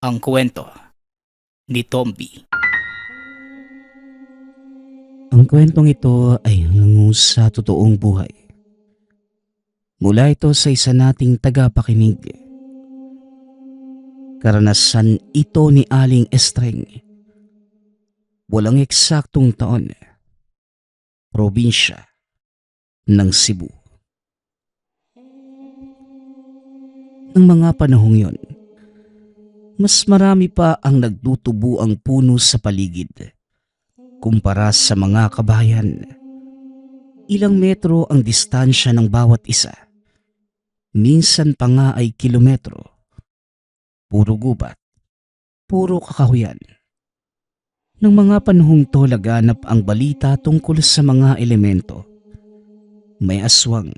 Ang kwento ni Tomby. Ang kwentong ito ay hango sa totoong buhay. Mula ito sa isa nating tagapakinig. Karanasan ito ni Aling Estreng. Walang eksaktong taon. Probinsya ng Cebu. Ng mga panahong yon, mas marami pa ang nagtutubo ang puno sa paligid kumpara sa mga kabayan. Ilang metro ang distansya ng bawat isa. Minsan pa nga ay kilometro. Puro gubat, puro kakahuyan. Nang mga panahong to laganap ang balita tungkol sa mga elemento. May aswang,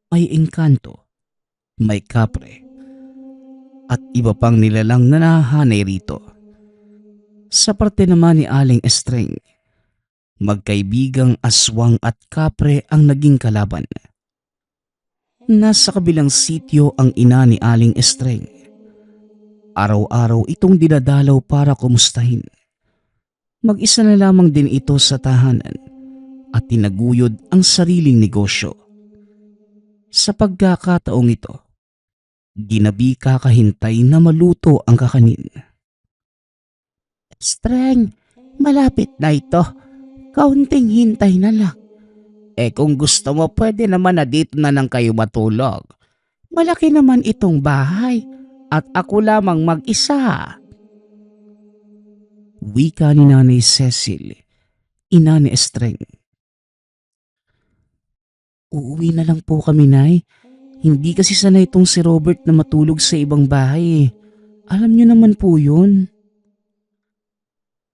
may engkanto, may kapre, at iba pang nilalang na nahahanay rito. Sa parte naman ni Aling Estreng, magkaibigang aswang at kapre ang naging kalaban. Nasa kabilang sityo ang ina ni Aling Estreng. Araw-araw itong dinadalaw para kumustahin. Mag-isa na lamang din ito sa tahanan at tinaguyod ang sariling negosyo. Sa pagkakataong ito, ginabi kakahintay na maluto ang kakanin. Streng, malapit na ito. Kaunting hintay na lang. Kung gusto mo, pwede naman na dito na lang kayo matulog. Malaki naman itong bahay at ako lamang mag-isa. Wika ni Nanay Cecil, ina ni Estreng. Uuwi na lang po kami, Nay. Hindi kasi sanay itong si Robert na matulog sa ibang bahay. Alam niyo naman po yun.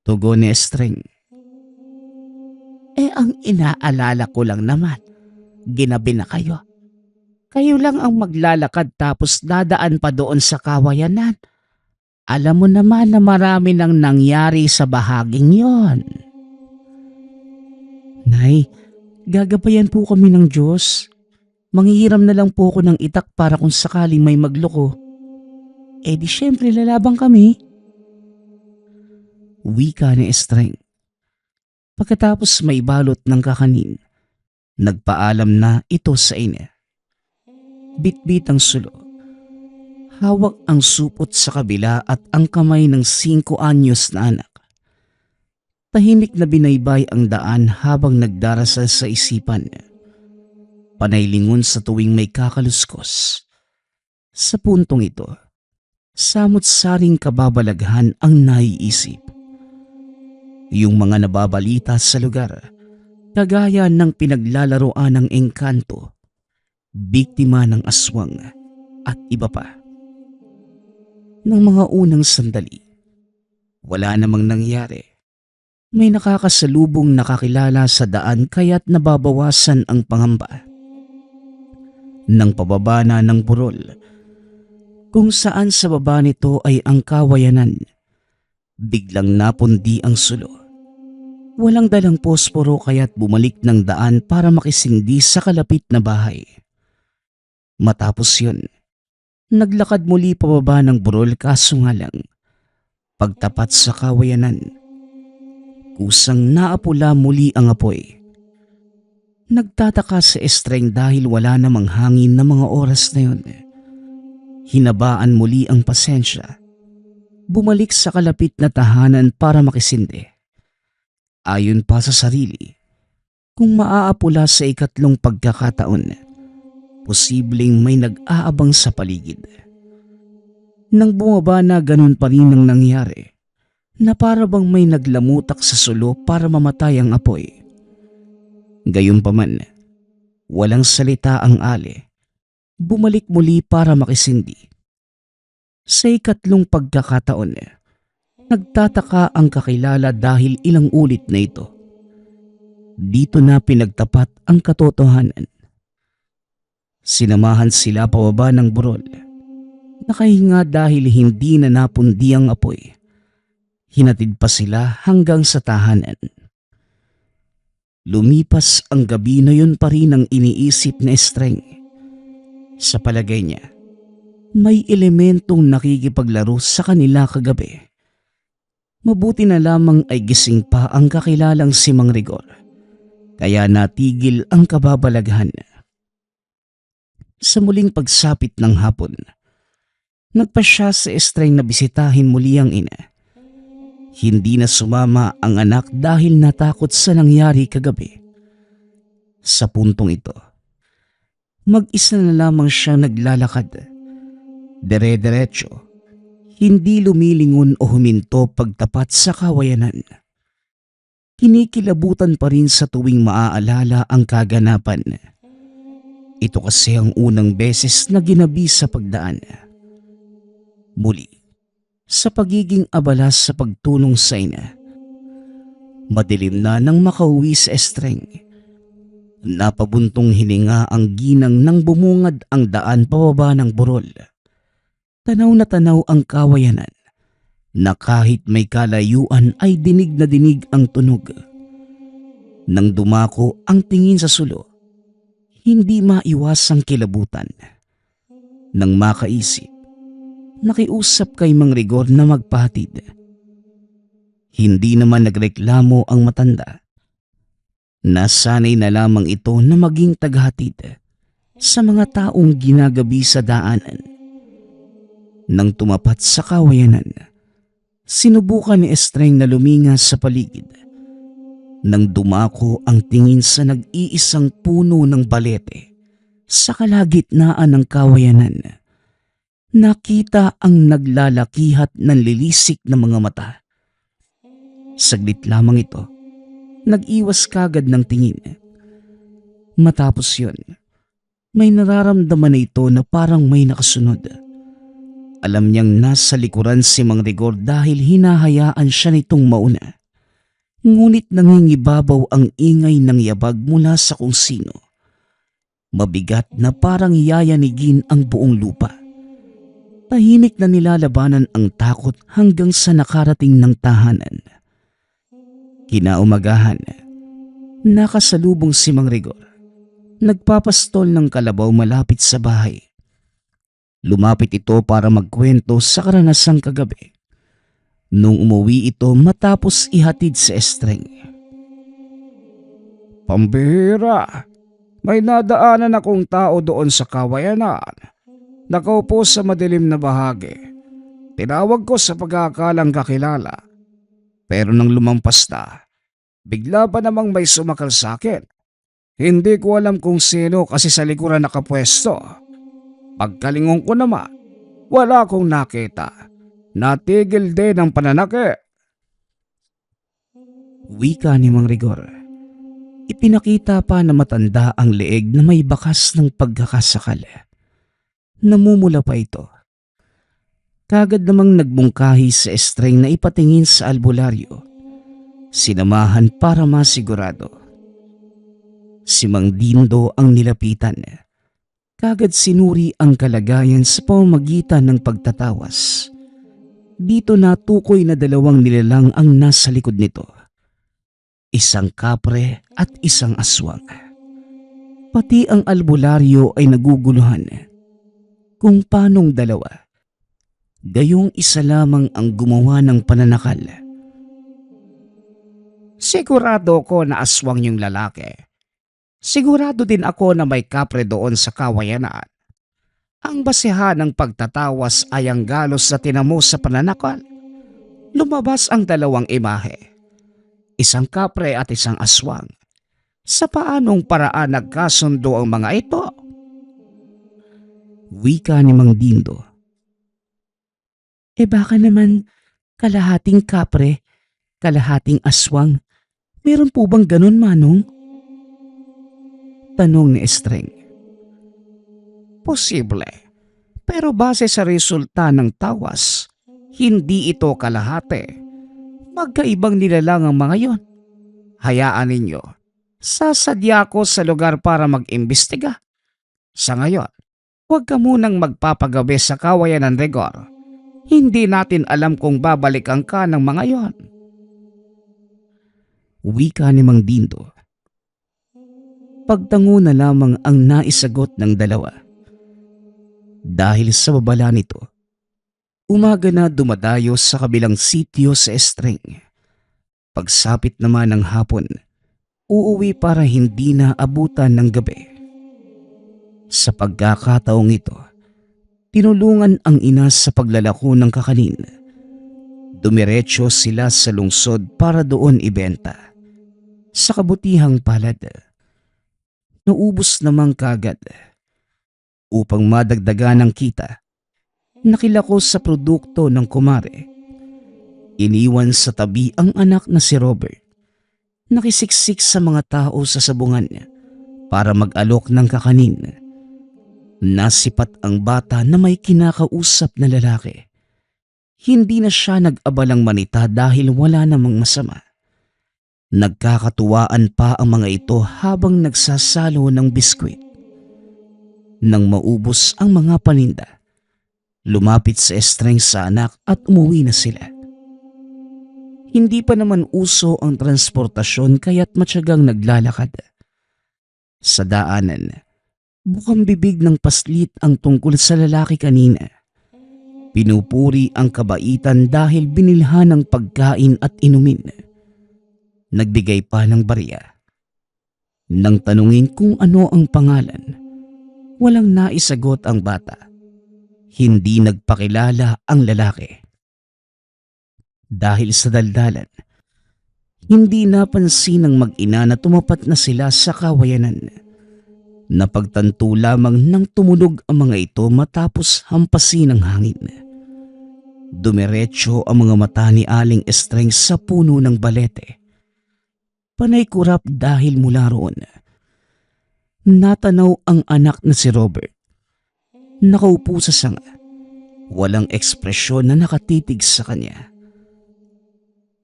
Tugon ni Estreng. Ang inaalala ko lang naman, ginabi na kayo. Kayo lang ang maglalakad tapos dadaan pa doon sa kawayanan. Alam mo naman na marami nang nangyari sa bahaging yon. Nay, gagabayan po kami ng Diyos. Manghihiram na lang po ako ng itak para kung sakaling may magloko. Di syempre lalabang kami. Wika ni Estreng. Pagkatapos may balot ng kakanin, nagpaalam na ito sa ina. Bitbit ang sulo. Hawak ang supot sa kabila at ang kamay ng 5 anyos na anak. Tahimik na binaybay ang daan habang nagdarasal sa isipan. Panaylingon sa tuwing may kakaluskos. Sa puntong ito, samot-saring kababalaghan ang naiisip. Yung mga nababalita sa lugar, kagaya ng pinaglalaroan ng engkanto, biktima ng aswang at iba pa. Nang mga unang sandali, wala namang nangyari. May nakakasalubong nakakilala sa daan kaya't nababawasan ang pangamba. Nang pababa na ng burol, kung saan sa baba nito ay ang kawayanan, biglang napundi ang sulo. Walang dalang posporo kaya't bumalik ng daan para makisindi sa kalapit na bahay. Matapos yun, naglakad muli pababa ng burol kaso nga lang, pagtapat sa kawayanan, kusang naapula muli ang apoy. Nagtataka si Estreng dahil wala namang hangin na mga oras na yun. Hinabaan muli ang pasensya. Bumalik sa kalapit na tahanan para makisindi. Ayon pa sa sarili, kung maaapula sa ikatlong pagkakataon, posibleng may nag-aabang sa paligid. Nang bumaba na ganun pa rin ang nangyari, na para bang may naglamutak sa sulo para mamatay ang apoy. Gayunpaman, walang salita ang ali. Bumalik muli para makisindi. Sa ikatlong pagkakataon, nagtataka ang kakilala dahil ilang ulit na ito. Dito na pinagtapat ang katotohanan. Sinamahan sila pababa ng burol. Nakahinga dahil hindi na napundi ang apoy. Hinatid pa sila hanggang sa tahanan. Lumipas ang gabi na yun pa rin ang iniisip na Estreng. Sa palagay niya, may elementong nakikipaglaro sa kanila kagabi. Mabuti na lamang ay gising pa ang kakilalang si Mang Rigor, kaya natigil ang kababalaghan. Sa muling pagsapit ng hapon, nagpa siya sa Estreng na bisitahin muli ang ina. Hindi na sumama ang anak dahil natakot sa nangyari kagabi. Sa puntong ito, mag-isa na lamang siya naglalakad. Dire-diretso, hindi lumilingon o huminto pagtapat sa kawayanan. Kinikilabutan pa rin sa tuwing maaalala ang kaganapan. Ito kasi ang unang beses na ginabi sa pagdaan. Muli, sa pagiging abala sa pagtulong sa ina, madilim na nang makauwi sa Estreng. Napabuntong hininga ang ginang nang bumungad ang daan pababa ng burol. Tanaw na tanaw ang kawayanan na kahit may kalayuan ay dinig na dinig ang tunog. Nang dumako ang tingin sa sulo, hindi maiwasang kilabutan. Nang makaisip, nakiusap kay Mang Rigor na magpahatid. Hindi naman nagreklamo ang matanda. Nasanay na lamang ito na maging tagahatid sa mga taong ginagabi sa daanan. Nang tumapat sa kawayanan, sinubukan ni Estreng na luminga sa paligid. Nang dumako ang tingin sa nag-iisang puno ng balete sa kalagitnaan ng kawayanan, nakita ang naglalakihat ng lilisik na mga mata. Saglit lamang ito, nag-iwas kagad ng tingin. Matapos yun, may nararamdaman na ito na parang may nakasunod. Alam niyang nasa likuran si Mang Rigor dahil hinahayaan siya nitong mauna. Ngunit nangingibabaw ang ingay ng yabag mula sa kung sino. Mabigat na parang yayanigin ang buong lupa. Tahimik na nilalabanan ang takot hanggang sa nakarating ng tahanan. Kinaumagahan, nakasalubong si Mang Rigor. Nagpapastol ng kalabaw malapit sa bahay. Lumapit ito para magkwento sa karanasang kagabi. Nung umuwi ito matapos ihatid sa Estreng. Pambihira, may nadaanan akong tao doon sa kawayanan. Nakaupo sa madilim na bahagi. Tinawag ko sa pagkakalang kakilala. Pero nang lumampas na, bigla pa namang may sumakal sa akin. Hindi ko alam kung sino kasi sa likuran nakapwesto. Pagkalingon ko naman, wala akong nakita. Natigil din ang pananakit. Wika ni Mang Rigor. Ipinakita pa na matanda ang leeg na may bakas ng pagkakasakal. Namumula pa ito. Kagad namang nagbungkahi sa Estreng na ipatingin sa albularyo. Sinamahan para masigurado. Si Mang Dindo ang nilapitan. Kagad sinuri ang kalagayan sa pamamagitan ng pagtatawas. Dito natukoy na dalawang nilalang ang nasa likod nito. Isang kapre at isang aswang. Pati ang albularyo ay naguguluhan. Kung paanong dalawa, gayong isa lamang ang gumawa ng pananakal. Sigurado ko na aswang yung lalaki. Sigurado din ako na may kapre doon sa kawayanan. Ang basehan ng pagtatawas ay ang galos sa tinamo sa pananakal. Lumabas ang dalawang imahe. Isang kapre at isang aswang. Sa paanong paraan nagkasundo ang mga ito? Wika ni Mang Dindo. Baka naman kalahating kapre, kalahating aswang. Meron po bang ganun, Manong? Tanong ni Estreng. Posible. Pero base sa resulta ng tawas, hindi ito kalahati. Magkaibang nilalang ang mga yon. Hayaan ninyo. Sasadya ko sa lugar para mag-imbestiga. Sa ngayon, huwag ka munang magpapagabi sa kawayanan, Rigor. Hindi natin alam kung babalikan ka ng mga yon. Wika ni Mang Dindo. Pagtango na lamang ang naisagot ng dalawa. Dahil sa babala nito, umaga na dumadayo sa kabilang sitio sa Estreng. Pagsapit naman ng hapon, uuwi para hindi na abutan ng gabi. Sa pagkakataong ito, tinulungan ang ina sa paglalako ng kakanin. Dumiretso sila sa lungsod para doon ibenta. Sa kabutihang palad, naubos namang kagad. Upang madagdagan ng kita, nakilako sa produkto ng kumare. Iniwan sa tabi ang anak na si Robert. Nakisiksik sa mga tao sa sabungan para mag-alok ng kakanin. Nasipat ang bata na may kinakausap na lalaki. Hindi na siya nag-abalang manita dahil wala namang masama. Nagkakatuwaan pa ang mga ito habang nagsasalo ng biskwit. Nang maubos ang mga paninda, lumapit sa Estreng sa anak at umuwi na sila. Hindi pa naman uso ang transportasyon kaya't matyagang naglalakad. Sa daanan, bukang bibig ng paslit ang tungkol sa lalaki kanina. Pinupuri ang kabaitan dahil binilhan ng pagkain at inumin. Nagbigay pa ng barya. Nang tanungin kung ano ang pangalan, walang naisagot ang bata. Hindi nagpakilala ang lalaki. Dahil sa daldalan, hindi napansin ng mag-ina na tumapat na sila sa kawayanan. Napagtanto lamang nang tumunog ang mga ito matapos hampasin ng hangin. Dumiretso ang mga mata ni Aling Estreng sa puno ng balete. Panay kurap dahil mula roon, natanaw ang anak na si Robert. Nakaupo sa sanga, walang ekspresyon na nakatitig sa kanya.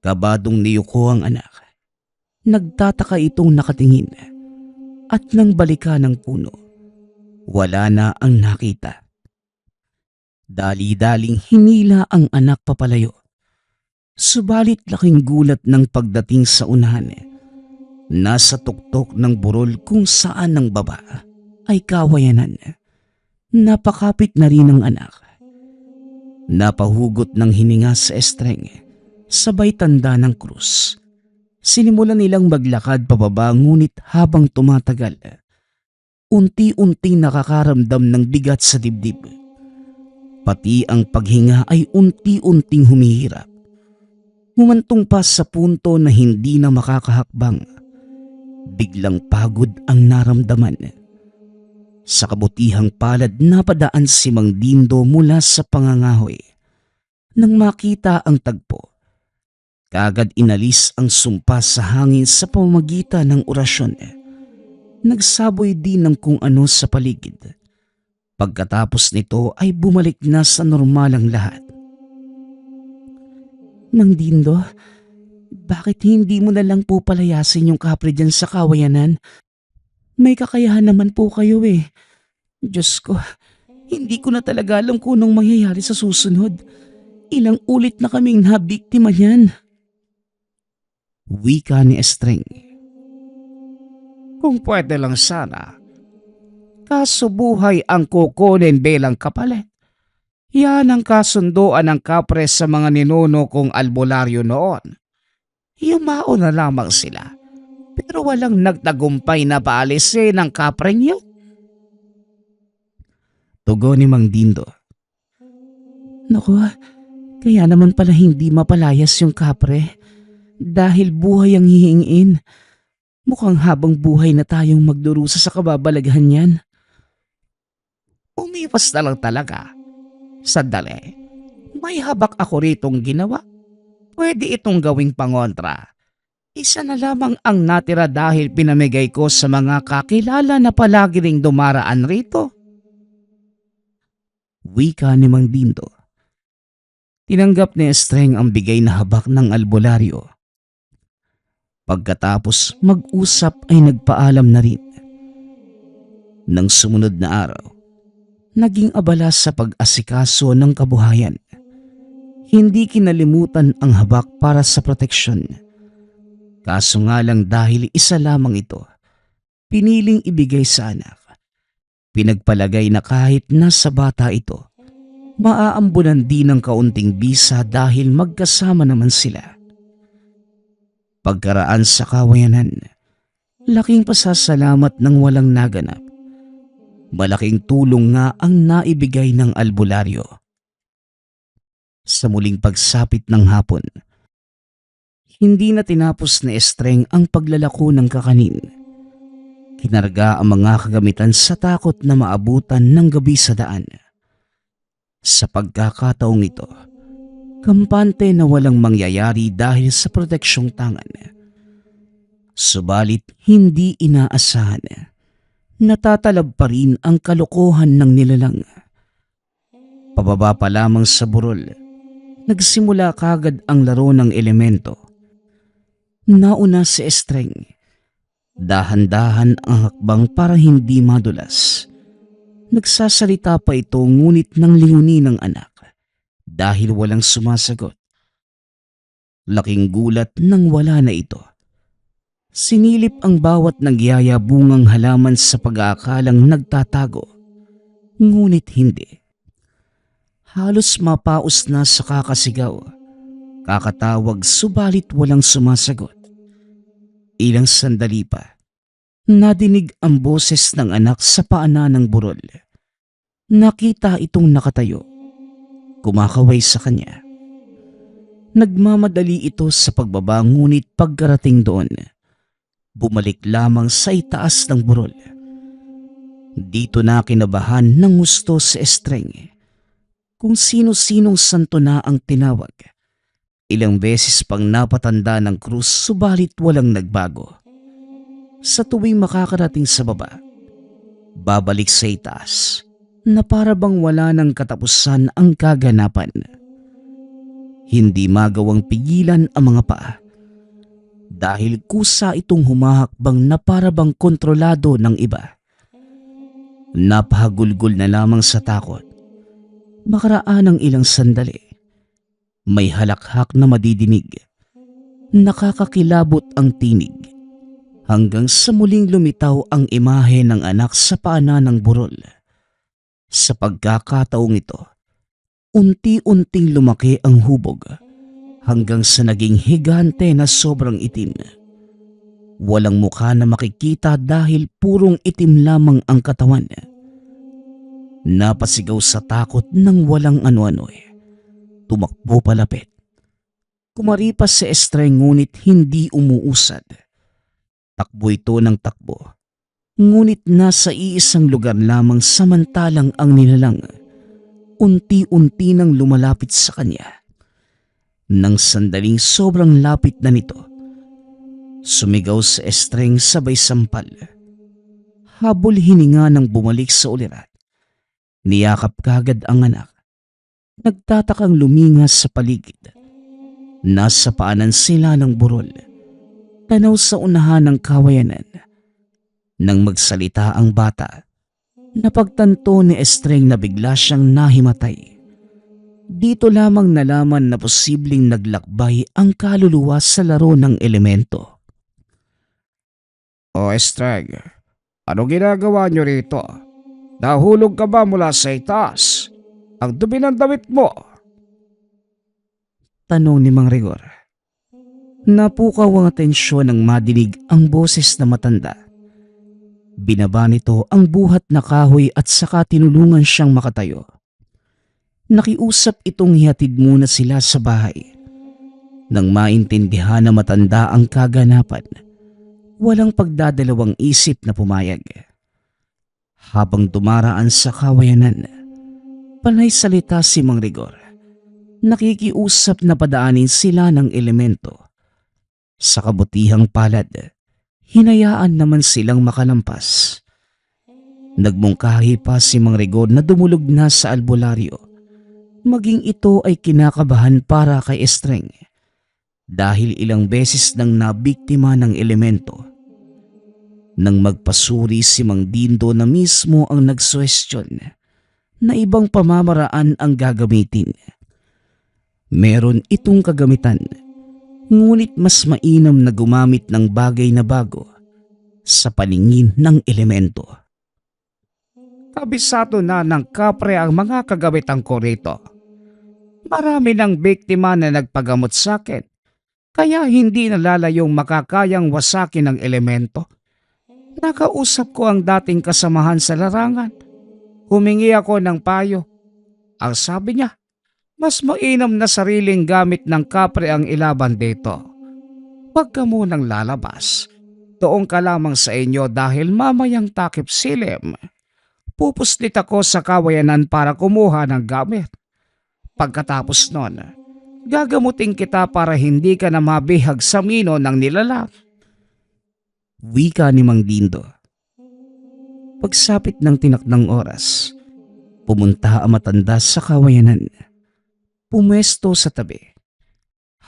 Kabadong niyuko ang anak. Nagtataka itong nakatingin at nang balikan ng puno, wala na ang nakita. Dali-daling hinila ang anak papalayo. Subalit laking gulat ng pagdating sa unahan. Nasa tuktok ng burol kung saan ang baba ay kawayanan. Napakapit na rin ang anak. Napahugot ng hininga sa Estreng, sabay tanda ng krus. Sinimulan nilang maglakad pababa ngunit habang tumatagal, unti-unting nakakaramdam ng bigat sa dibdib. Pati ang paghinga ay unti-unting humihirap. Humantong pa sa punto na hindi na makakahakbang. Biglang pagod ang naramdaman. Sa kabutihang palad napadaan si Mang Dindo mula sa pangangahoy. Nang makita ang tagpo, kaagad inalis ang sumpa sa hangin sa pamamagitan ng orasyon. Nagsaboy din ng kung ano sa paligid. Pagkatapos nito ay bumalik na sa normal ang lahat. Mang Dindo, bakit hindi mo na lang po palayasin yung kapre dyan sa kawayanan? May kakayahan naman po kayo eh. Diyos ko, hindi ko na talaga alam kung anong mangyayari sa susunod. Ilang ulit na kaming nabiktima niyan. Wika ni Estreng. Kung pwede lang sana. Kaso buhay ang kukunin bilang kapalit. Yan ang kasunduan ng kapre sa mga ninuno kong albularyo noon. Yumao na lamang sila. Pero walang nagtagumpay na paalisin ang kapreng yun. Tugon ni Mang Dindo. Naku, kaya naman pala hindi mapalayas yung kapre. Dahil buhay ang hihingin. Mukhang habang buhay na tayong magdurusa sa kababalaghan yan. Umiwas na lang talaga. Sandali, may habak ako ritong ginawa. Pwede itong gawing pangontra. Isa na lamang ang natira dahil pinamigay ko sa mga kakilala na palagi ring dumaraan rito. Wika ni Mang Dindo. Tinanggap ni Estreng ang bigay na habak ng albularyo. Pagkatapos mag-usap ay nagpaalam na rin. Nang sumunod na araw, naging abala sa pag-asikaso ng kabuhayan. Hindi kinalimutan ang habak para sa proteksyon. Kaso nga lang dahil isa lamang ito, piniling ibigay sa anak. Pinagpalagay na kahit nasa bata ito, maaambunan din ng kaunting bisa dahil magkasama naman sila. Pagkaraan sa kawayanan, laking pasasalamat ng walang naganap. Malaking tulong nga ang naibigay ng albularyo. Sa muling pagsapit ng hapon, hindi na tinapos ni Estreng ang paglalako ng kakanin. Kinarga ang mga kagamitan sa takot na maabutan ng gabi sa daan. Sa pagkakataong ito, kampante na walang mangyayari dahil sa proteksyong tangan. Subalit hindi inaasahan. Natatalab pa rin ang kalokohan ng nilalang. Pababa pa lamang sa burol, nagsimula kagad ang laro ng elemento. Nauna si Estreng. Dahan-dahan ang hakbang para hindi madulas. Nagsasalita pa ito ngunit nang lingunin ng anak dahil walang sumasagot. Laking gulat nang wala na ito. Sinilip ang bawat nagyayabungang halaman sa pag-aakalang nagtatago. Ngunit hindi. Halos mapaus na sa kakasigaw. Kakatawag subalit walang sumasagot. Ilang sandali pa, nadinig ang boses ng anak sa paanan ng burol. Nakita itong nakatayo. Kumakaway sa kanya. Nagmamadali ito sa pagbaba ngunit pagkarating doon, bumalik lamang sa itaas ng burol. Dito na kinabahan ng gusto si Estreng. Kung sino-sinong santo na ang tinawag. Ilang beses pang napatanda ng krus subalit walang nagbago. Sa tuwing makakarating sa baba, babalik sa itaas na para bang wala ng katapusan ang kaganapan. Hindi magawang pigilan ang mga paa dahil kusa itong humahakbang na para bang kontrolado ng iba. Napahagulgol na lamang sa takot. Makaraan ng ilang sandali. May halakhak na madidinig. Nakakakilabot ang tinig. Hanggang sa muling lumitaw ang imahe ng anak sa paanan ng burol. Sa pagkakataong ito, unti-unting lumaki ang hubog hanggang sa naging higante na sobrang itim. Walang mukha na makikita dahil purong itim lamang ang katawan. Napasigaw sa takot ng walang ano-ano. Tumakbo palapit. Kumaripas si Estreng ngunit hindi umuusad. Takbo ito ng takbo. Ngunit nasa iisang lugar lamang samantalang ang nilalang unti-unti nang lumalapit sa kanya. Nang sandaling sobrang lapit na nito, sumigaw si Estreng sabay sampal. Habol hininga nang bumalik sa ulirat. Niyakap kagad ang anak. Nagtatakang lumingas sa paligid. Nasa paanan sila ng burol. Tanaw sa unahan ng kawayanan. Nang magsalita ang bata, napagtanto ni Estreng na bigla siyang nahimatay. Dito lamang nalaman na posibleng naglakbay ang kaluluwa sa laro ng elemento. O Estreng, ano ginagawa niyo rito? Nahulog ka ba mula sa itaas? Ang dumi ng damit mo. Tanong ni Mang Rigor. Napukaw ang atensyon ng madinig ang boses na matanda. Binaba nito ang buhat na kahoy at saka tinulungan siyang makatayo. Nakiusap itong hihatid muna sila sa bahay. Nang maintindihan na matanda ang kaganapan, walang pagdadalawang isip na pumayag. Habang dumaraan sa kawayanan, panay salita si Mang Rigor. Nakikiusap na padaanin sila ng elemento. Sa kabutihang palad, hinayaan naman silang makalampas. Nagmungkahi pa si Mang Rigor na dumulog na sa albularyo. Maging ito ay kinakabahan para kay Estreng dahil ilang beses nang nabiktima ng elemento. Nang magpasuri si Mang Dindo na mismo ang nagsuwestyon na ibang pamamaraan ang gagamitin. Meron itong kagamitan, ngunit mas mainam na gumamit ng bagay na bago sa paningin ng elemento. Kabisado na ng kapre ang mga kagawitan ko rito. Marami ng biktima na nagpagamot sa akin, kaya hindi nalalayong makakayang wasakin ng elemento. Nakausap ko ang dating kasamahan sa larangan. Humingi ako ng payo. Ang sabi niya, mas mainam na sariling gamit ng kapre ang ilaban dito. Huwag ka munang lalabas. Doon ka lamang sa inyo dahil mamayang takip silim. Pupuslit ako sa kawayanan para kumuha ng gamit. Pagkatapos nun, gagamutin kita para hindi ka na mabihag sa mino ng nilalang. Wika ni Mang Dindo. Pagsapit ng tinakdang oras, pumunta ang matanda sa kawayanan. Pumwesto sa tabi.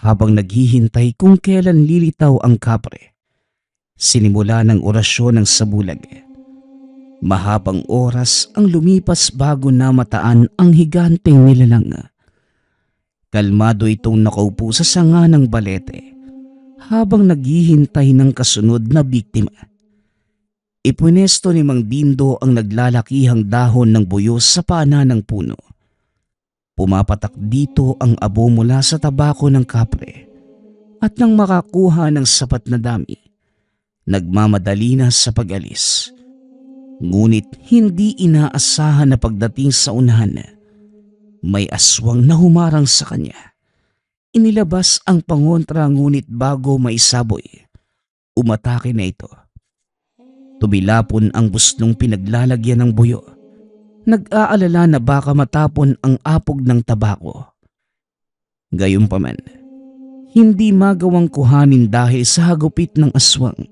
Habang naghihintay kung kailan lilitaw ang kapre, sinimula ng orasyon ng sabulag. Mahabang oras ang lumipas bago na mataan ang higanteng nilalang. Kalmado itong nakaupo sa sanga ng balete habang naghihintay ng kasunod na biktima. Ipunesto ni Mang Dindo ang naglalakihang dahon ng buyo sa pana ng puno. Pumapatak dito ang abo mula sa tabako ng kapre at nang makakuha ng sapat na dami, nagmamadali na sa pag-alis. Ngunit hindi inaasahan na pagdating sa unahan, may aswang na humarang sa kanya. Inilabas ang pangontra ngunit bago maisaboy, umatake na ito. Tumilapon ang busnong pinaglalagyan ng buyo. Nag-aalala na baka matapon ang apog ng tabako. Gayunpaman, hindi magawang kuhanin dahil sa hagupit ng aswang.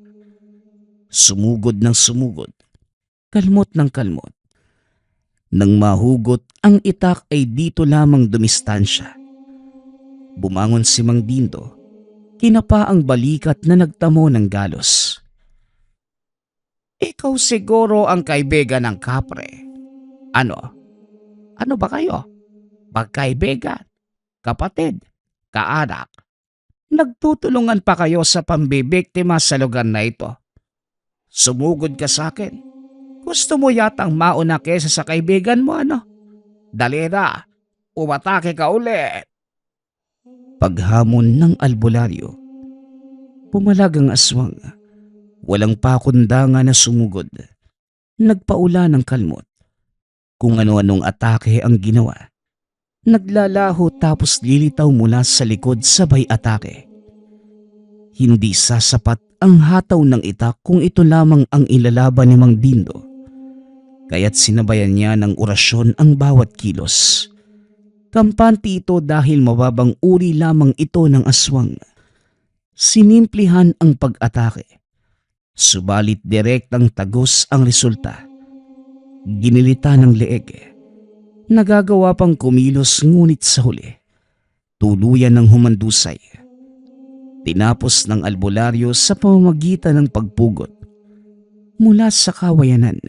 Sumugod ng sumugod, kalmot ng kalmot. Nang mahugot ang itak ay dito lamang dumistansya. Bumangon si Mang Dindo, kinapa ang balikat na nagtamo ng galos. Ikaw siguro ang kaibigan ng kapre. Ano? Ano ba kayo? Magkaibigan? Kapatid? Kaanak? Nagtutulungan pa kayo sa pambibiktima sa lugar na ito. Sumugod ka sa akin. Gusto mo yatang mauna kesa sa kaibigan mo, ano? Dali na, umatake ka ulit. Paghamon ng albularyo, pumalag ang aswang. Walang pakundangan na sumugod. Nagpaula ng kalmot. Kung ano-anong atake ang ginawa. Naglalaho tapos lilitaw mula sa likod sabay atake. Hindi sasapat ang hataw ng itak kung ito lamang ang ilalaban ni Mang Dindo. Kaya't sinabayan niya ng orasyon ang bawat kilos. Kampante ito dahil mababang uri lamang ito ng aswang. Sinimplihan ang pag-atake. Subalit direktang tagos ang resulta. Ginilita ng leeg. Nagagawa pang kumilos ngunit sa huli, tuluyan ng humandusay. Tinapos ng albularyo sa pamamagitan ng pagpugot. Mula sa kawayanan,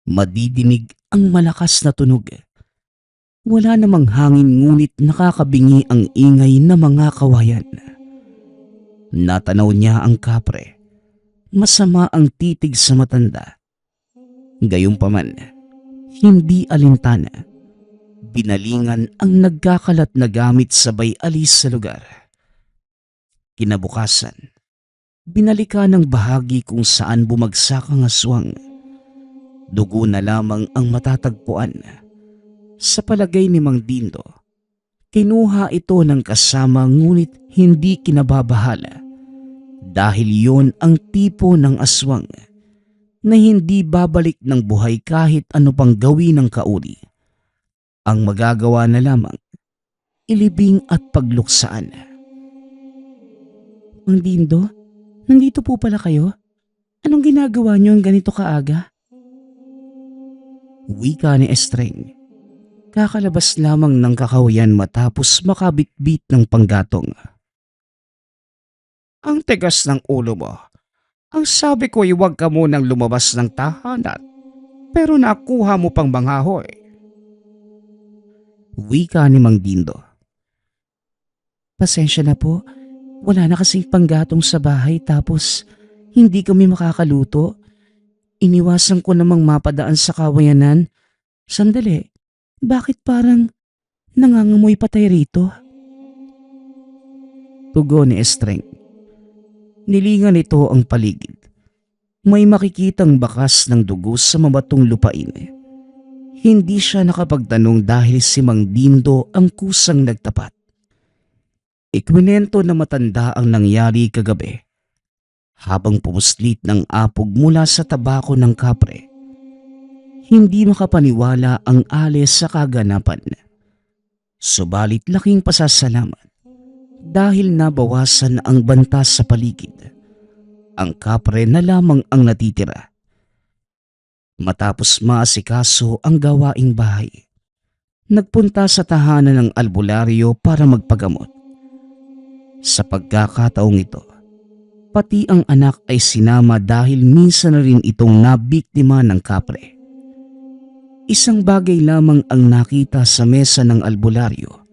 madidinig ang malakas na tunog. Wala namang hangin ngunit nakakabingi ang ingay ng mga kawayan. Natanaw niya ang kapre. Masama ang titig sa matanda. Gayunpaman, hindi alintana. Binalingan ang nagkakalat na gamit sabay alis sa lugar. Kinabukasan, binalikan ng bahagi kung saan bumagsak ang aswang. Dugo na lamang ang matatagpuan. Sa palagay ni Mang Dindo, kinuha ito ng kasama ngunit hindi kinababahala dahil yon ang tipo ng aswang na hindi babalik ng buhay kahit ano pang gawin ng kauri. Ang magagawa na lamang, ilibing at pagluksaan. Mang Dindo, nandito po pala kayo? Anong ginagawa niyo ang ganito kaaga? Wika ni Estreng. Kakalabas lamang ng kakawayan matapos makabitbit ng panggatong. Ang tigas ng ulo mo. Ang sabi ko ay huwag ka munang lumabas ng tahanan. Pero nakuha mo pang manghahoy. Wika ni Mang Dindo. Pasensya na po. Wala na kasing panggatong sa bahay tapos hindi kami makakaluto. Iniwasan ko namang mapadaan sa kawayanan. Sandali, bakit parang nangangamoy patay rito? Tugon ni Estreng. Nilingan nito ang paligid. May makikitang bakas ng dugo sa mabatong lupain. Hindi siya nakapagtanong dahil si Mang Dindo ang kusang nagtapat. Ikwinento na matanda ang nangyari kagabi. Habang pumuslit ng apog mula sa tabako ng kapre, hindi makapaniwala ang Ales sa kaganapan. Subalit laking pasasalamat dahil nabawasan ang banta sa paligid. Ang kapre na lamang ang natitira. Matapos maasikaso ang gawaing bahay, nagpunta sa tahanan ng albularyo para magpagamot. Sa pagkakataong ito, pati ang anak ay sinama dahil minsan na rin itong nabiktima ng kapre. Isang bagay lamang ang nakita sa mesa ng albularyo.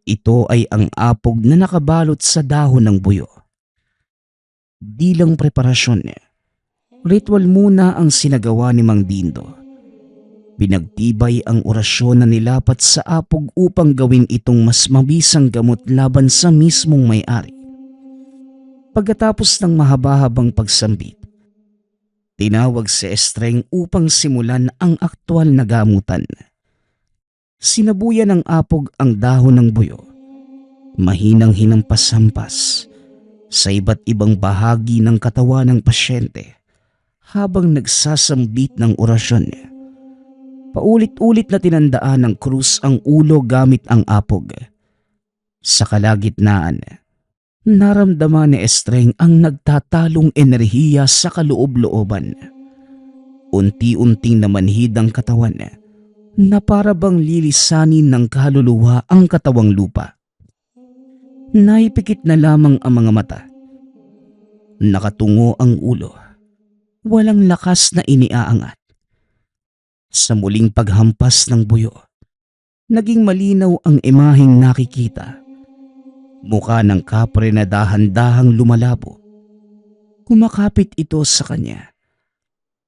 Ito ay ang apog na nakabalot sa dahon ng buyo. Bilang preparasyon, ritual muna ang sinagawa ni Mang Dindo. Pinagtibay ang orasyon na nilapat sa apog upang gawin itong mas mabisang gamot laban sa mismong may-ari. Pagkatapos ng mahaba-habang pagsambit, tinawag si Estreng upang simulan ang aktwal na gamutan. Sinabuyan ng apog ang dahon ng buyo. Mahinang hinampas-hampas sa iba't ibang bahagi ng katawan ng pasyente habang nagsasambit ng orasyon. Paulit-ulit na tinandaan ng krus ang ulo gamit ang apog. Sa kalagitnaan, naramdaman ni Estreng ang nagtatalong enerhiya sa kaloob-looban. Unti-unting namanhid ang katawan na para bang lilisanin ng kaluluwa ang katawang lupa. Naipikit na lamang ang mga mata. Nakatungo ang ulo. Walang lakas na iniaangat. Sa muling paghampas ng buyo, naging malinaw ang imaheng nakikita. Mukha ng kapre na dahan-dahang lumalabo. Kumakapit ito sa kanya.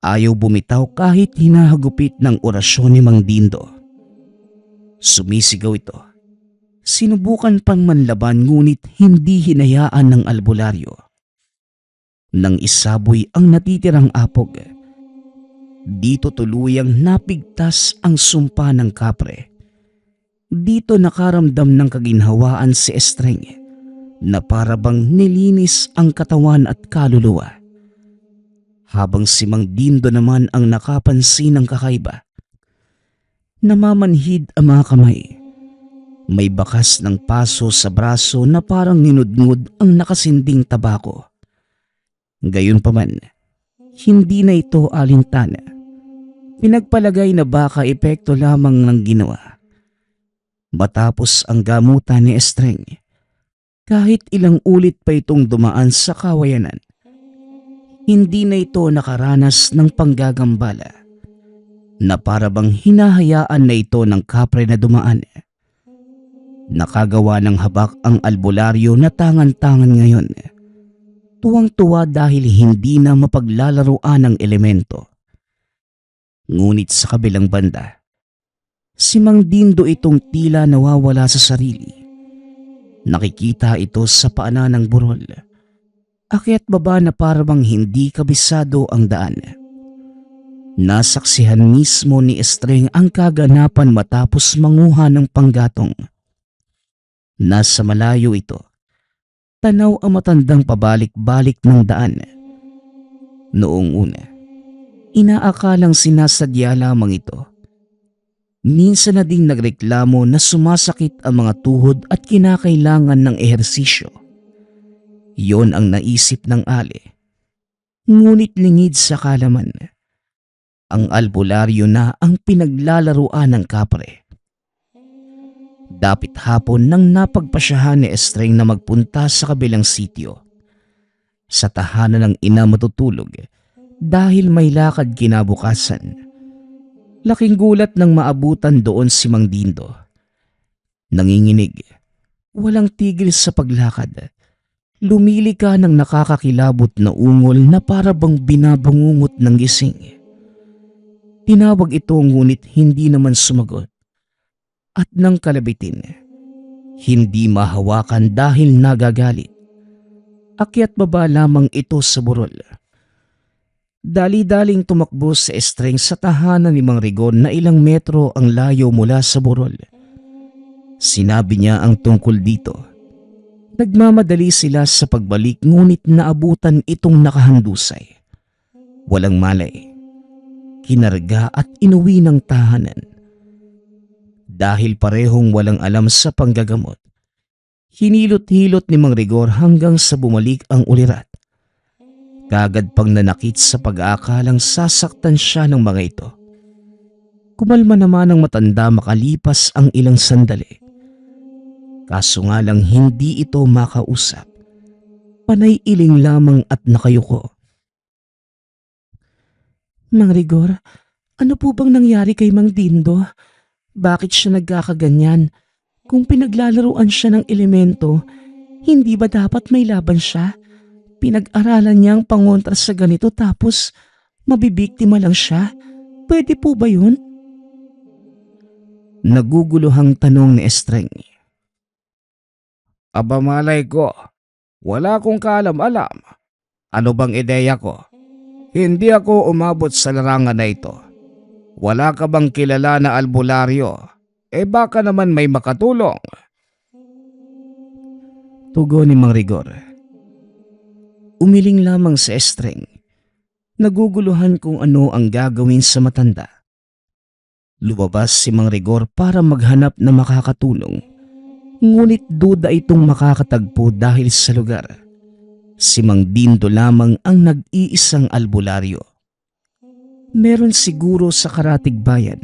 Ayaw bumitaw kahit hinahagupit ng orasyon ni Mang Dindo. Sumisigaw ito. Sinubukan pang manlaban ngunit hindi hinayaan ng albularyo. Nang isaboy ang natitirang apog, dito tuluyang napigtas ang sumpa ng kapre. Dito nakaramdam ng kaginhawaan si Estreng na parabang nilinis ang katawan at kaluluwa. Habang si Mang Dindo naman ang nakapansin ng kakaiba. Namamanhid ang mga kamay. May bakas ng paso sa braso na parang ninudngod ang nakasinding tabako. Gayunpaman, hindi na ito alintana. Pinagpalagay na baka epekto lamang ng ginawa. Matapos ang gamutan ni Estreng, kahit ilang ulit pa itong dumaan sa kawayanan, hindi na ito nakaranas ng panggagambala na parabang hinahayaan na ito ng kapre na dumaan. Nakagawa ng habak ang albularyo na tangan-tangan ngayon. Tuwang-tuwa dahil hindi na mapaglalaruan ng elemento. Ngunit sa kabilang banda, si Mang Dindo itong tila nawawala sa sarili. Nakikita ito sa paanan ng burol. Akyat baba na parabang hindi kabisado ang daan. Nasaksihan mismo ni Estreng ang kaganapan matapos manguha ng panggatong. Nasa malayo ito, tanaw ang matandang pabalik-balik ng daan. Noong una, inaakalang sinasadya lamang ito. Minsan na ding nagreklamo na sumasakit ang mga tuhod at kinakailangan ng ehersisyo. Yon ang naisip ng ale. Ngunit lingid sa kalaman, ang albularyo na ang pinaglalaruan ng kapre. Dapit hapon nang napagpasyahan ni Estreng na magpunta sa kabilang sityo. Sa tahanan ng ina matutulog dahil may lakad kinabukasan. Laking gulat nang maabutan doon si Mang Dindo. Nanginginig, walang tigil sa paglakad. Lumili ka ng nakakakilabot na ungol na para bang binabangungot ng gising. Tinawag ito ngunit hindi naman sumagot. At nang kalabitin, hindi mahawakan dahil nagagalit. Akyat baba lamang ito sa burol. Dali-daling tumakbo sa estreng sa tahanan ni Mang Rigon na ilang metro ang layo mula sa burol. Sinabi niya ang tungkol dito. Nagmamadali sila sa pagbalik ngunit naabutan itong nakahandusay. Walang malay. Kinarga at inuwi ng tahanan. Dahil parehong walang alam sa panggagamot, hinilot-hilot ni Mang Rigor hanggang sa bumalik ang ulirat. Kagad pang nanakit sa pag-aakalang sasaktan siya ng mga ito. Kumalma naman ang matanda makalipas ang ilang sandali. Kaso nga lang hindi ito makausap. Panay iling lamang at nakayuko. Mang Rigor, ano po bang nangyari kay Mang Dindo? Bakit siya nagkakaganyan? Kung pinaglalaruan siya ng elemento, hindi ba dapat may laban siya? Pinag-aralan niya ang pangontra sa ganito tapos mabibiktima lang siya? Pwede po ba yun? Naguguluhang tanong ni Estreng. Aba malay ko, wala akong kaalam-alam. Ano bang ideya ko? Hindi ako umabot sa larangan na ito. Wala ka bang kilala na albularyo? Baka naman may makatulong. Tugon ni Mang Rigor. Umiling lamang sa Estreng. Naguguluhan kung ano ang gagawin sa matanda. Lumabas si Mang Rigor para maghanap na makakatulong. Ngunit duda itong makakatagpo dahil sa lugar. Si Mang Dindo lamang ang nag-iisang albularyo. Meron siguro sa Karatig Bayan,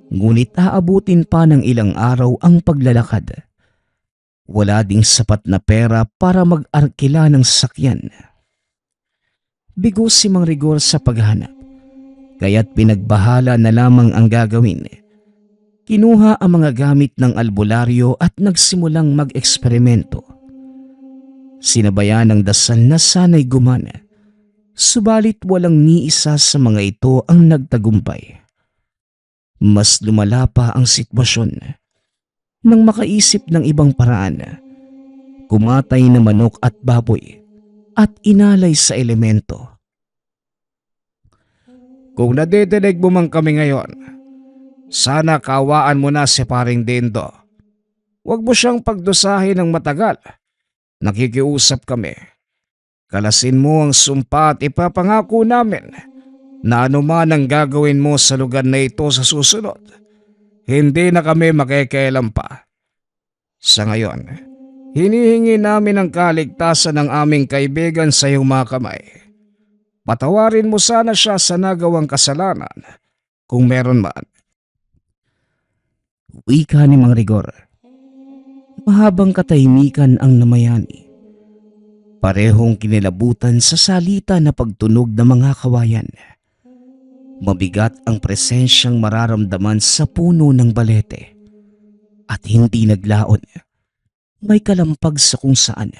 ngunit aabutin pa ng ilang araw ang paglalakad. Wala ding sapat na pera para mag-arkila ng sakyan. Bigo si Mang Rigor sa paghanap, kaya't pinagbahala na lamang ang gagawin. Kinuha ang mga gamit ng albularyo at nagsimulang mag-eksperimento. Sinabayan ng dasal na sana'y gumana, subalit walang ni isa sa mga ito ang nagtagumpay. Mas lumala pa ang sitwasyon. Nang makaisip ng ibang paraan, kumatay na manok at baboy at inalay sa elemento. Kung nadidinig mo man kami ngayon, sana kaawaan mo na si Paring Dindo. Huwag mo siyang pagdusahin ng matagal. Nakikiusap kami. Kalasin mo ang sumpa at ipapangako namin na anuman ang gagawin mo sa lugar na ito sa susunod, hindi na kami makikialam pa. Sa ngayon, hinihingi namin ang kaligtasan ng aming kaibigan sa iyong mga kamay. Patawarin mo sana siya sa nagawang kasalanan, kung meron man. Wika ni Mang Rigor. Mahabang katahimikan ang namayani. Parehong kinilabutan sa salita na pagtunog ng mga kawayan. Mabigat ang presensyang mararamdaman sa puno ng balete. At hindi naglaon. May kalampag sa kung saan.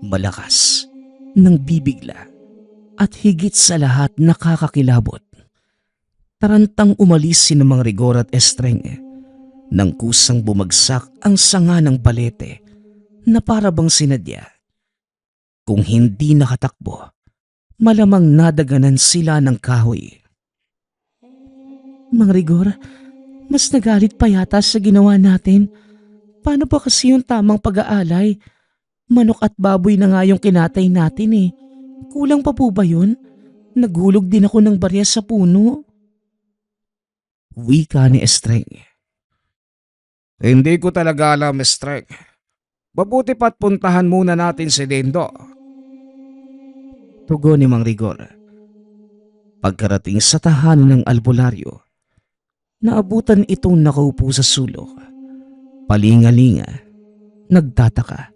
Malakas, nang bibigla, at higit sa lahat nakakakilabot. Tarantang umalis si Mang Rigor at Estreng. Nang kusang bumagsak ang sanga ng balete na para bang sinadya. Kung hindi nakatakbo, malamang nadaganan sila ng kahoy. Mang Rigor, mas nagalit pa yata sa ginawa natin. Paano pa kasi yung tamang pag-aalay? Manok at baboy na nga yung kinatay natin eh. Kulang pa po ba yun? Naghulog din ako ng barya sa puno. Wika ni Estreng. Hindi ko talaga alam, Estreng. Mabuti pa't puntahan muna natin si Dindo. Tugon ni Mang Rigor. Pagkarating sa tahanan ng albularyo, naabutan itong nakaupo sa sulok. Palingalinga, nagtataka,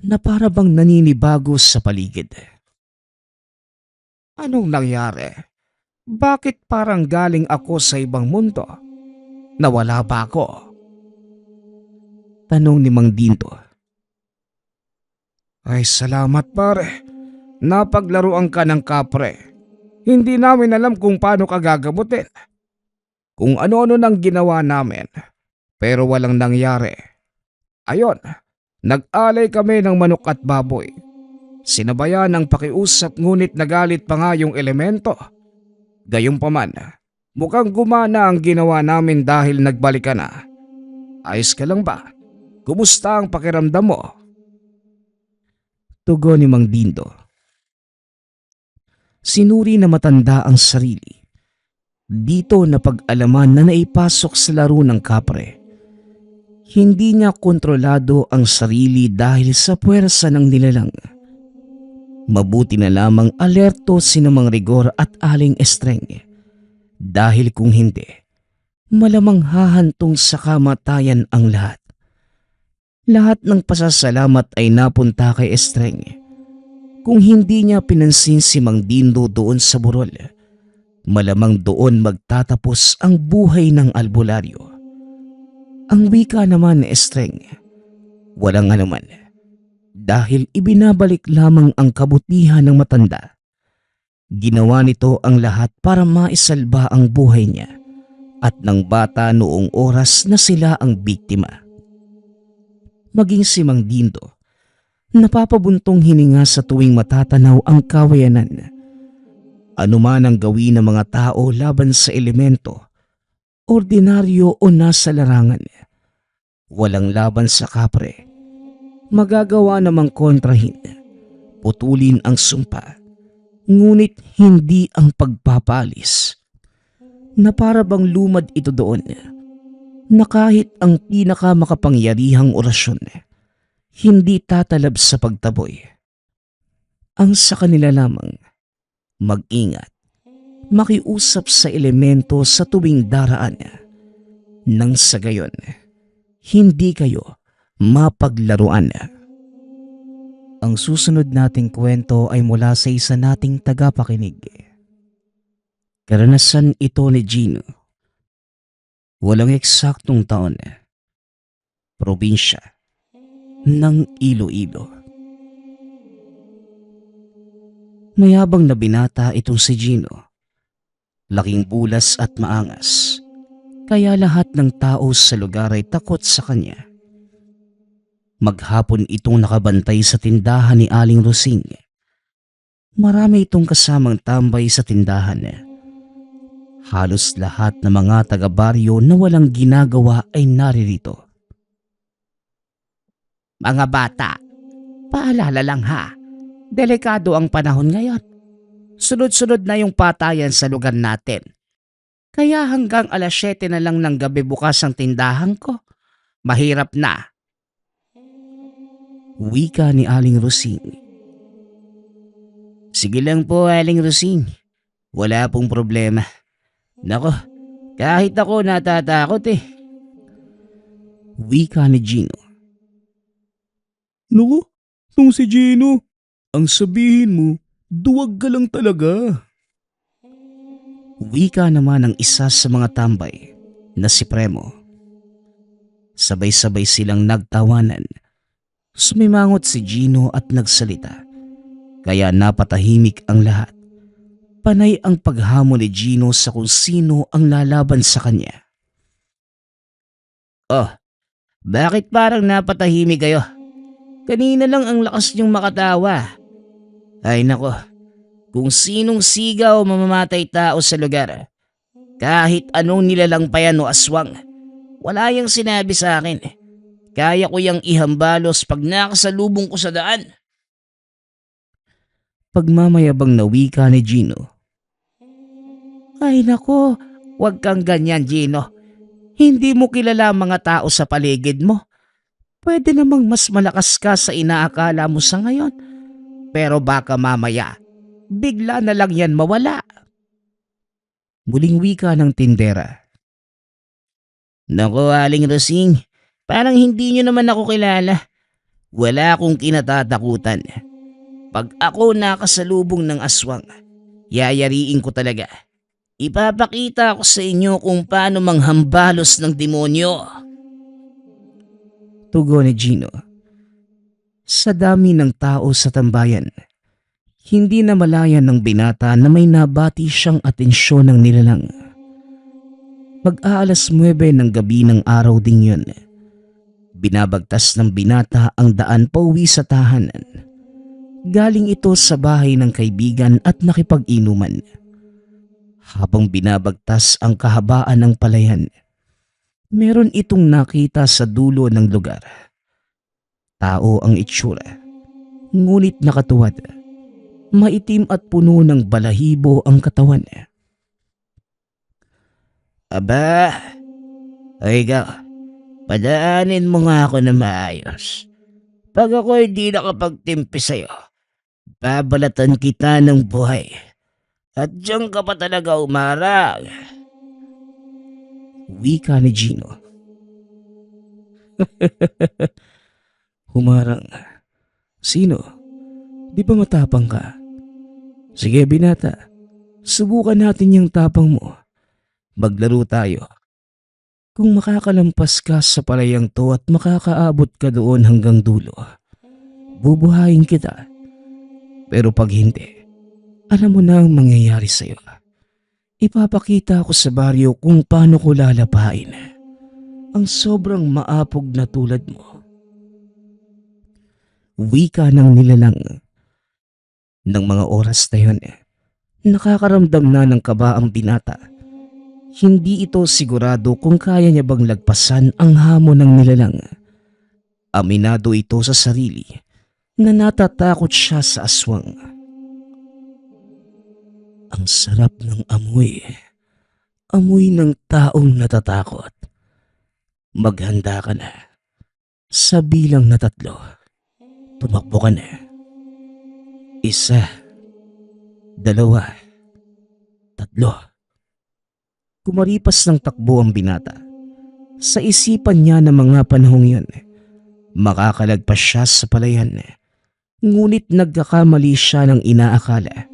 na para bang naninibago sa paligid. Anong nangyari? Bakit parang galing ako sa ibang mundo? Nawala ba ako? Tanong ni Mang Dindo. Ay salamat pare. Napaglaruan ka ng kapre. Hindi namin alam kung paano ka gagamutin. Kung ano-ano nang ginawa namin. Pero walang nangyari. Ayon, nag-alay kami ng manok at baboy. Sinabayan ng pakiusap ngunit nagalit pa nga yung elemento. Gayunpaman, mukhang gumana ang ginawa namin dahil nagbalikan na. Ayos ka lang ba? Kumusta ang pakiramdam mo? Tugon ni Mang Dindo. Sinuri na matanda ang sarili. Dito na pag-alaman na naipasok sa laro ng kapre. Hindi niya kontrolado ang sarili dahil sa puwersa ng nilalang. Mabuti na lamang alerto si Mang Rigor at Aling Estreng. Dahil kung hindi, malamang hahantong sa kamatayan ang lahat. Lahat ng pasasalamat ay napunta kay Estreng. Kung hindi niya pinansin si Mang Dindo doon sa burol, malamang doon magtatapos ang buhay ng albularyo. Ang wika naman ni Estreng, walang anuman, dahil ibinabalik lamang ang kabutihan ng matanda. Ginawa nito ang lahat para maisalba ang buhay niya at ng bata noong oras na sila ang biktima. Maging si Mang Dindo, napapabuntong hininga sa tuwing matatanaw ang kawayanan. Ano man ang gawin ng mga tao laban sa elemento, ordinaryo o nasa larangan, walang laban sa kapre. Magagawa namang kontrahin, putulin ang sumpa, ngunit hindi ang pagpapalis. Na para bang lumad ito doon, na kahit ang pinakamakapangyarihang orasyon, hindi tatalab sa pagtaboy. Ang sa kanila lamang, mag-ingat, makiusap sa elemento sa tuwing daraan, nang sa gayon, hindi kayo mapaglaruan. Ang susunod nating kwento ay mula sa isa nating tagapakinig. Karanasan ito ni Gino. Walang eksaktong taon. Probinsya ng Iloilo. Mayabang na binata itong si Gino. Laking bulas at maangas. Kaya lahat ng tao sa lugar ay takot sa kanya. Maghapon itong nakabantay sa tindahan ni Aling Rosing. Marami itong kasamang tambay sa tindahan. Halos lahat ng mga taga-baryo na walang ginagawa ay naririto. Mga bata, paalala lang ha. Delikado ang panahon ngayon. Sunod-sunod na yung patayan sa lugar natin. Kaya hanggang 7:00 na lang ng gabi bukas ang tindahan ko. Mahirap na. Wika ni Aling Rosing. Sige lang po, Aling Rosing. Wala pong problema. Nako, kahit ako natatakot eh. Wika ni Gino. Naku, nung si Gino, ang sabihin mo, duwag ka lang talaga. Wika naman ng isa sa mga tambay na si Premo. Sabay-sabay silang nagtawanan. Sumimangot si Gino at nagsalita. Kaya napatahimik ang lahat. Panay ang paghamon ni Gino sa kung sino ang lalaban sa kanya. Oh, bakit parang napatahimik kayo? Kanina lang ang lakas niyong makatawa. Ay nako, kung sinong sigaw o mamamatay tao sa lugar, kahit anong nilalang pa yan o aswang, wala yang sinabi sa akin. Kaya ko yang ihambalos pag nakasalubong ko sa daan. Pagmamayabang na wika ni Gino. Ay nako, huwag kang ganyan, Gino. Hindi mo kilala ang mga tao sa paligid mo. Pwede namang mas malakas ka sa inaakala mo sa ngayon. Pero baka mamaya, bigla na lang yan mawala. Muling wika ng tindera. Naku, Aling Rosing, parang hindi nyo naman ako kilala. Wala akong kinatatakutan. Pag ako nakasalubong ng aswang, yayariin ko talaga. Ipapakita ko sa inyo kung paano manghambalos ng demonyo. Tugon ni Gino. Sa dami ng tao sa tambayan, hindi na malaya ng binata na may nabati siyang atensyon ng nilalang. Mag-aalas 9 ng gabi ng araw ding yun, binabagtas ng binata ang daan pauwi sa tahanan. Galing ito sa bahay ng kaibigan at nakipag-inuman. Habang binabagtas ang kahabaan ng palayan, meron itong nakita sa dulo ng lugar. Tao ang itsura, ngunit nakatuwad. Maitim at puno ng balahibo ang katawan. Aba, o ikaw, padaanin mo nga ako na maayos. Pag ako hindi nakapagtimpi sa'yo, babalatan kita ng buhay. At diyan ka pa talaga umarag. Wika ni Gino. Humarang. Sino? Di ba matapang ka? Sige binata, subukan natin yung tapang mo. Maglaro tayo. Kung makakalampas ka sa palayang to at makakaabot ka doon hanggang dulo, bubuhayin kita. Pero pag hindi, alam mo na ang mangyayari sa'yo. Ipapakita ko sa baryo kung paano ko lalapain ang sobrang maapog na tulad mo. Wika ng nilalang. Nang mga oras na yun, nakakaramdam na ng kaba ang binata. Hindi ito sigurado kung kaya niya bang lagpasan ang hamon ng nilalang. Aminado ito sa sarili na natatakot siya sa aswang. Ang sarap ng amoy. Amoy ng taong natatakot. Maghanda ka na. Sa bilang na 3, tumakbo ka na. 1, 2, 3. Kumaripas ng takbo ang binata. Sa isipan niya na mga panahong yun, makakalagpas siya sa palayan. Ngunit nagkakamali siya ng inaakala.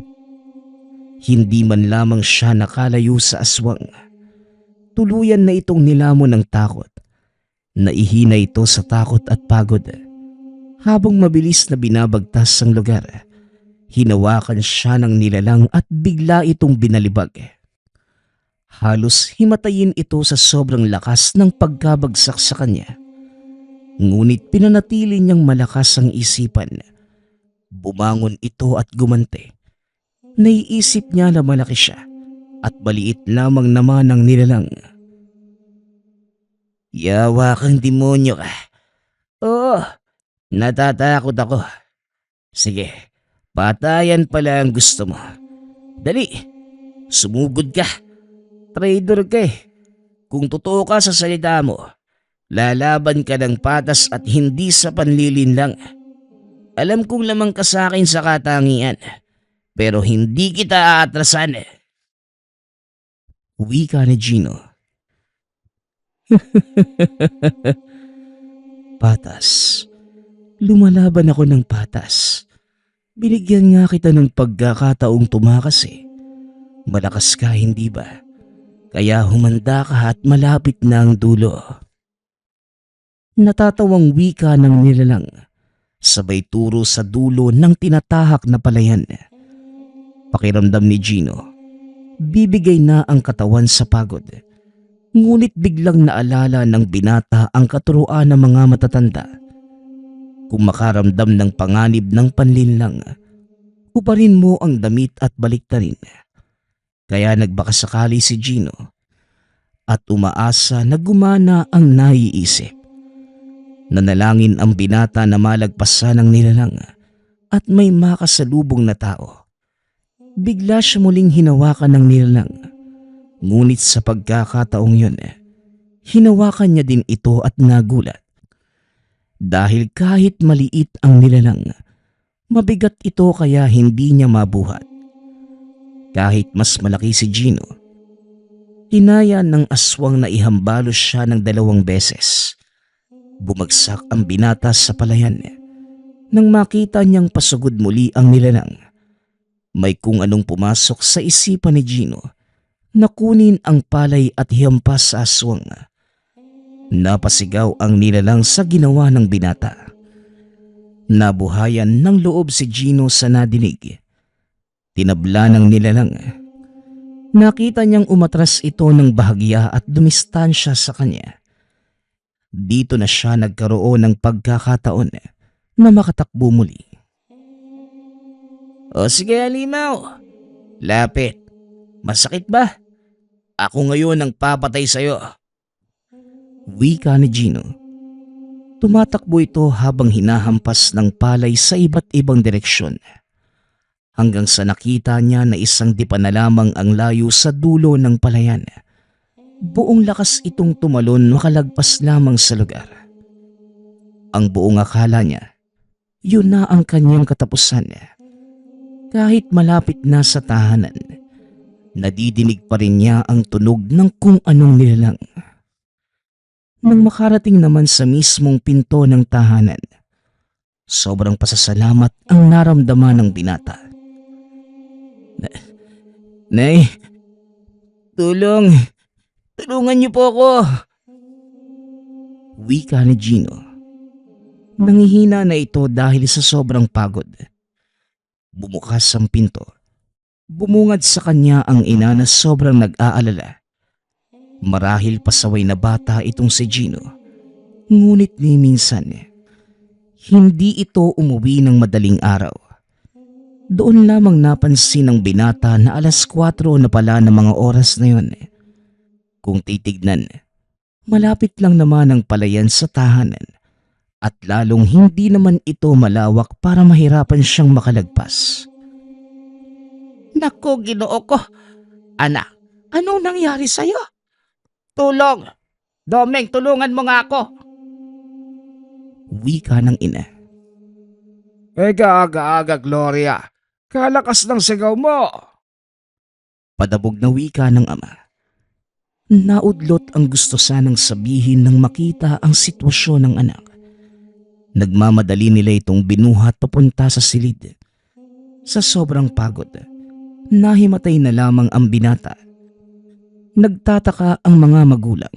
Hindi man lamang siya nakalayo sa aswang. Tuluyan na itong nilamon ng takot. Naihina ito sa takot at pagod. Habang mabilis na binabagtas ang lugar, hinawakan siya ng nilalang at bigla itong binalibag. Halos himatayin ito sa sobrang lakas ng pagkabagsak sa kanya. Ngunit pinanatili niyang malakas ang isipan. Bumangon ito at gumante. Naiisip niya na malaki siya at maliit lamang naman ang nilalang. Yawa kang demonyo ka. Oo, natatakot ako. Sige, patayan pala ang gusto mo. Dali, sumugod ka. Traitor ka eh. Kung totoo ka sa salita mo, lalaban ka ng patas at hindi sa panlilin lang. Alam kong lamang ka sa akin sa katangian, pero hindi kita aatrasan. Wika ni Gino. Patas. Lumalaban ako ng patas. Binigyan nga kita ng pagkakataong tumakas eh. Malakas ka, hindi ba? Kaya humanda ka at malapit na ang dulo. Natatawang wika ng nilalang. Sabay turo sa dulo ng tinatahak na palayan. Pakiramdam ni Gino, bibigay na ang katawan sa pagod. Ngunit biglang naalala ng binata ang katuruan ng mga matatanda. Kung makaramdam ng panganib ng panlinlang, uparin mo ang damit at baliktarin. Kaya nagbakasakali si Gino at umaasa na gumana ang naiisip. Nanalangin ang binata na malagpasan ng nilalang at may makasalubong na tao. Bigla siya muling hinawakan ng nilalang. Ngunit sa pagkakataong yun, hinawakan niya din ito at nagulat. Dahil kahit maliit ang nilalang, mabigat ito kaya hindi niya mabuhat. Kahit mas malaki si Gino, inaya ng aswang na ihambalos siya ng 2 beses. Bumagsak ang binata sa palayan. Nang makita niyang pasugod muli ang nilalang, may kung anong pumasok sa isipan ni Gino na kunin ang palay at hihampas sa aswang. Napasigaw ang nilalang sa ginawa ng binata. Nabuhayan ng loob si Gino sa nadinig. Tinabla ng nilalang. Nakita niyang umatras ito ng bahagya at dumistansya sa kanya. Dito na siya nagkaroon ng pagkakataon na makatakbo muli. O sige, Halimaw. Lapit. Masakit ba? Ako ngayon ang papatay sa'yo. Wika ni Gino. Tumatakbo ito habang hinahampas ng palay sa iba't ibang direksyon. Hanggang sa nakita niya na isang dipa na lamang ang layo sa dulo ng palayan. Buong lakas itong tumalon makalagpas lamang sa lugar. Ang buong akala niya, yun na ang kanyang katapusan. Kahit malapit na sa tahanan, nadidinig pa rin niya ang tunog ng kung anong nilalang. Nang makarating naman sa mismong pinto ng tahanan, sobrang pasasalamat ang naramdaman ng binata. Nay, tulungan niyo po ako. Wika ni Gino. Nangihina na ito dahil sa sobrang pagod. Bumukas ang pinto. Bumungad sa kanya ang ina na sobrang nag-aalala. Marahil pasaway na bata itong si Gino. Ngunit ni minsan, hindi ito umuwi ng madaling araw. Doon lamang napansin ng binata na 4:00 na pala ng mga oras na yun. Kung titignan, malapit lang naman ang palayan sa tahanan at lalong hindi naman ito malawak para mahirapan siyang makalagpas. Naku, Ginoo ko. Anak, anong nangyari sa'yo? Tulong! Domeng, tulungan mo nga ako. Wika ng ina. Aga-aga, Gloria. Kalakas ng sigaw mo. Padabog na wika ng ama. Naudlot ang gusto sanang sabihin nang makita ang sitwasyon ng anak. Nagmamadali nila itong binuhat papunta sa silid. Sa sobrang pagod, nahimatay na lamang ang binata. Nagtataka ang mga magulang.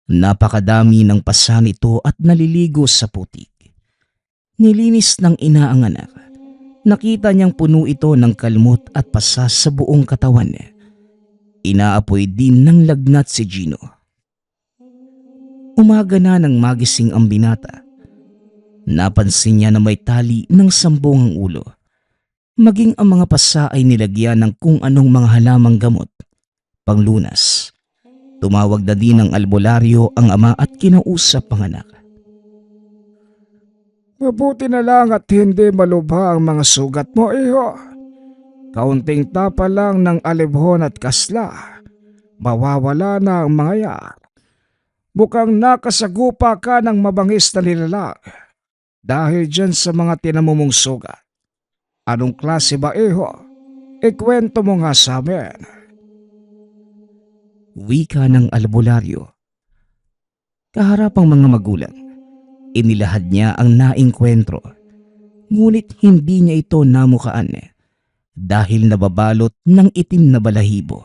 Napakadami ng pasa nito at naliligo sa putik. Nilinis ng ina ang anak. Nakita niyang puno ito ng kalmot at pasa sa buong katawan. Inaapoy din ng lagnat si Gino. Umaga na nang magising ang binata. Napansin niya na may tali ng sambong ang ulo. Maging ang mga pasa ay nilagyan ng kung anong mga halamang gamot. Panglunas. Tumawag na din ng albularyo ang ama at kinausap ang anak. Mabuti na lang at hindi malubha ang mga sugat mo, iho. Kaunting tapa lang ng alibhon at kasla. Mawawala na ang mga yan. Bukang nakasagupa ka ng mabangis na nilalang dahil dyan sa mga tinamumong sugat. Anong klase ba, iho? Ikwento mo nga sa amin. Wika ng albularyo. Kaharapang mga magulang, inilahad niya ang naengkwentro. Ngunit hindi niya ito namukaan dahil nababalot ng itim na balahibo.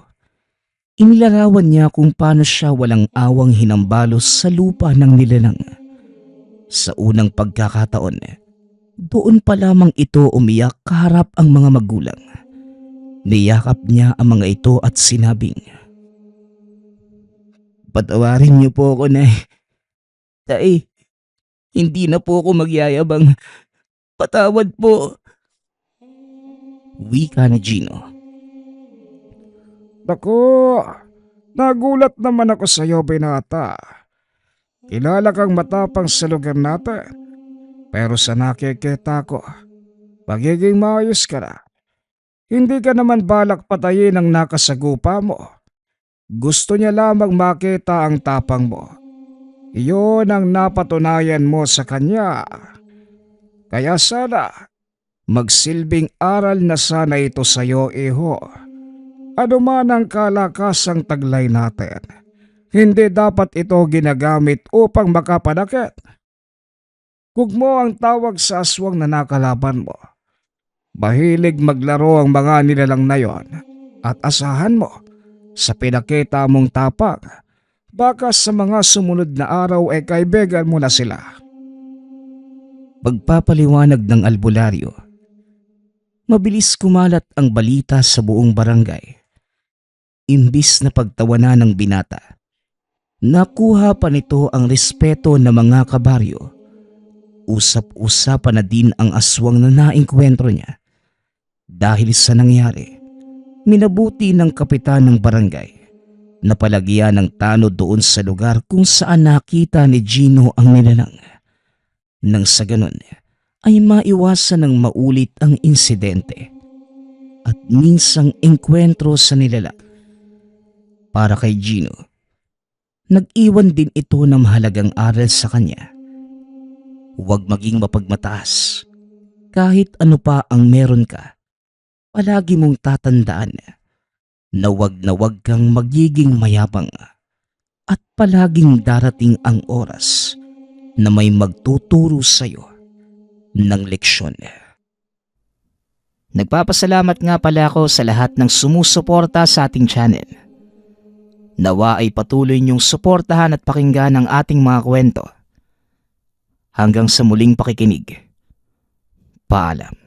Inilarawan niya kung paano siya walang awang hinambalos sa lupa ng nilalang. Sa unang pagkakataon, doon pa lamang ito umiyak kaharap ang mga magulang. Niyakap niya ang mga ito at sinabing, "Patawarin niyo po ako, Nay. Tay, hindi na po ako magyayabang. Patawad po." Wika ni Gino. Naku, nagulat naman ako sa iyo, binata. Kilala kang matapang sa lugar natin. Pero sa nakikita ko, magiging maayos ka na. Hindi ka naman balak patayin ang nakasagupa mo. Gusto niya lamang makita ang tapang mo. Iyon ang napatunayan mo sa kanya. Kaya sana, magsilbing aral na sana ito sa iyo, iho. Ano man ang kalakasang taglay natin, hindi dapat ito ginagamit upang makapanakit. Huwag mo ang tawag sa aswang na nakalaban mo. Mahilig maglaro ang mga nilalang na yon at asahan mo sa pinakita mong tapang, baka sa mga sumunod na araw ay kaibigan mo na sila. Pagpapaliwanag ng albularyo, mabilis kumalat ang balita sa buong barangay. Imbis na pagtawanan ng binata, nakuha pa nito ang respeto ng mga kabaryo. Usap-usapan na din ang aswang na naengkwentro niya. Dahil sa nangyari, minabuti ng kapitan ng barangay na palagyan ng tanod doon sa lugar kung saan nakita ni Gino ang nilalang. Nang sa ganun ay maiwasan ng maulit ang insidente at minsang engkwentro sa nilalang. Para kay Gino, nag-iwan din ito ng mahalagang aral sa kanya. Huwag maging mapagmataas. Kahit ano pa ang meron ka, palagi mong tatandaan na wag kang magiging mayabang at palaging darating ang oras na may magtuturo sa'yo ng leksyon. Nagpapasalamat nga pala ako sa lahat ng sumusuporta sa ating channel. Nawa ay patuloy niyong suportahan at pakinggan ang ating mga kwento. Hanggang sa muling pakikinig. Paalam.